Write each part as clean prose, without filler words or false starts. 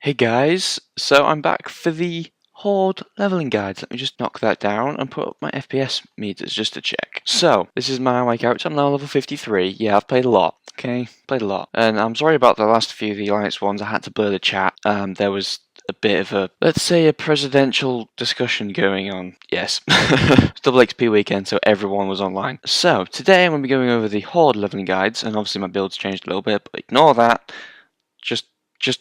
Hey guys, so I'm back for the Horde leveling guides. Let me just knock that down and put up my FPS meters just to check. So, this is my character. I'm now level 53. Yeah, I've played a lot. Okay, played a lot. And I'm sorry about the last few of the Alliance ones. I had to blur the chat. There was a bit of a, let's say, a presidential discussion going on. Yes. It's double XP weekend, so everyone was online. So, today I'm going to be going over the Horde leveling guides, and obviously my build's changed a little bit, but ignore that.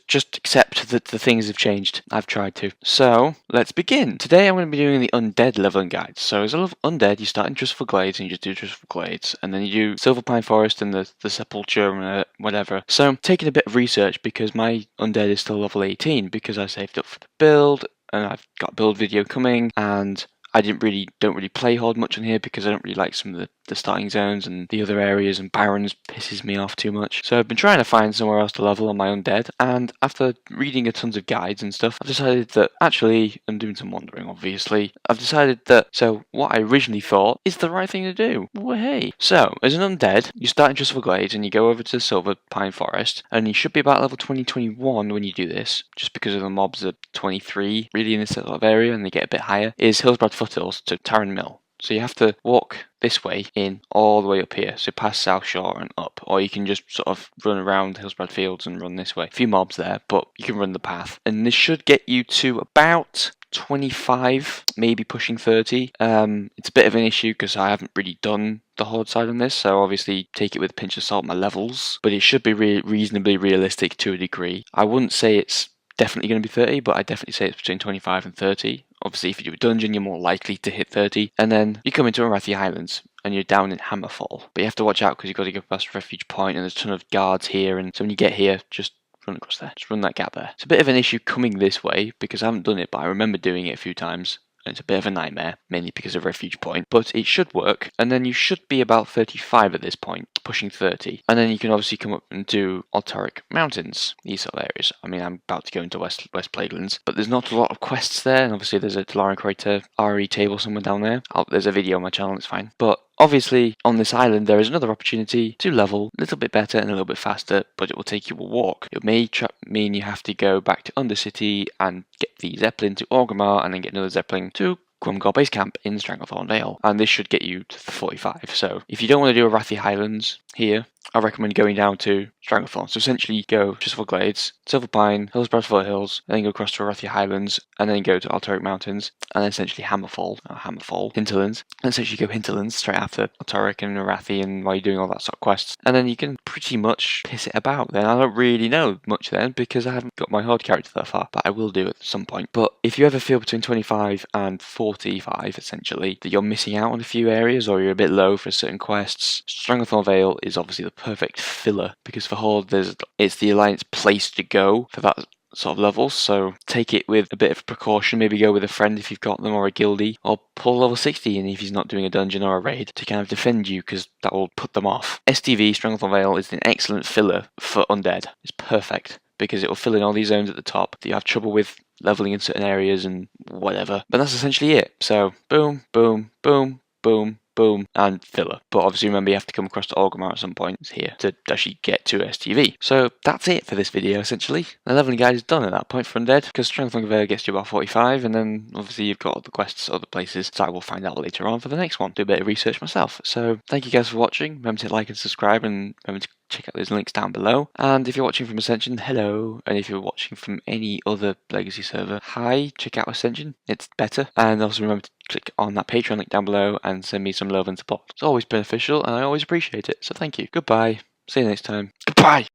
Just accept that the things have changed. I've tried to. So, let's begin. Today I'm going to be doing the Undead leveling guides. So as a level Undead, you start in Trustful Glades and you just do Trustful Glades. And then you do Silver Pine Forest and the Sepulture and whatever. So I'm taking a bit of research because my Undead is still level 18 because I saved up for the build and I've got a build video coming and I don't really play Horde much on here because I don't really like some of the starting zones and the other areas, and Barons pisses me off too much. So I've been trying to find somewhere else to level on my Undead, and after reading a tons of guides and stuff, I've decided that actually, I'm doing some wandering obviously, I've decided that, so what I originally thought is the right thing to do. Well, hey. So, as an Undead, you start in Trustful Glades and you go over to Silver Pine Forest, and you should be about level 20-21 when you do this, just because of the mobs are 23 really in this sort of area and they get a bit higher, is Hillsbrad Foothills to Tarren Mill. So you have to walk this way in all the way up here, so past South Shore and up, or you can just sort of run around Hillsbrad Fields and run this way. A few mobs there, but you can run the path. And this should get you to about 25, maybe pushing 30. It's a bit of an issue because I haven't really done the Horde side on this, so obviously take it with a pinch of salt, my levels, but it should be reasonably realistic to a degree. I wouldn't say it's definitely going to be 30, but I definitely say it's between 25 and 30. Obviously, if you do a dungeon, you're more likely to hit 30. And then you come into Wrathy Islands, and you're down in Hammerfall. But you have to watch out because you've got to go past Refuge Point, and there's a ton of guards here. And so when you get here, just run across there. Just run that gap there. It's a bit of an issue coming this way because I haven't done it, but I remember doing it a few times. And it's a bit of a nightmare, mainly because of Refuge Point. But it should work, and then you should be about 35 at this point, pushing 30. And then you can obviously come up and do Turek Mountains, these sort of areas. I mean, I'm about to go into West Plaguelands, but there's not a lot of quests there, and obviously there's a Talaran Crater RE table somewhere down there. There's a video on my channel, it's fine. But obviously, on this island, there is another opportunity to level a little bit better and a little bit faster, but it will take you a walk. It may mean you have to go back to Undercity and get the Zeppelin to Orgrimmar, and then get another Zeppelin to Grumgor Base Camp in Stranglethorn Vale, and this should get you to the 45. So if you don't want to do a Wrathy Highlands here, I recommend going down to Stranglethorn. So essentially you go Trustful Glades, Silver Pine, Hillsbrad Foothills, and then go across to Wrathy Highlands, and then go to Turek Mountains, and then essentially Hammerfall, Hinterlands, and essentially go Hinterlands straight after Turek and Wrathy, and while you're doing all that sort of quests, and then you can pretty much piss it about then. I don't really know much then because I haven't got my Horde character that far, but I will do at some point. But if you ever feel between 25 and 45 essentially that you're missing out on a few areas or you're a bit low for certain quests, Stranglethorn Vale is obviously the perfect filler because for Horde it's the Alliance place to go for that sort of levels, so take it with a bit of precaution. Maybe go with a friend if you've got them, or a guildie, or pull level 60 in if he's not doing a dungeon or a raid to kind of defend you because that will put them off. STV, Stranglethorn Vale, is an excellent filler for Undead. It's perfect because it will fill in all these zones at the top that you have trouble with leveling in certain areas and whatever. But that's essentially it. So boom, boom, boom, boom, boom, and filler. But obviously remember you have to come across to Orgrimmar at some point here to actually get to STV. So that's it for this video essentially. The leveling guide is done at that point for Undead because Stranglethorn Vale gets you about 45, and then obviously you've got all the quests other places, so I will find out later on for the next one. Do a bit of research myself. So thank you guys for watching. Remember to like and subscribe, and remember to check out those links down below. And if you're watching from Ascension, hello. And if you're watching from any other Legacy server, hi, check out Ascension. It's better. And also remember to click on that Patreon link down below and send me some love and support. It's always beneficial and I always appreciate it. So thank you. Goodbye. See you next time. Goodbye.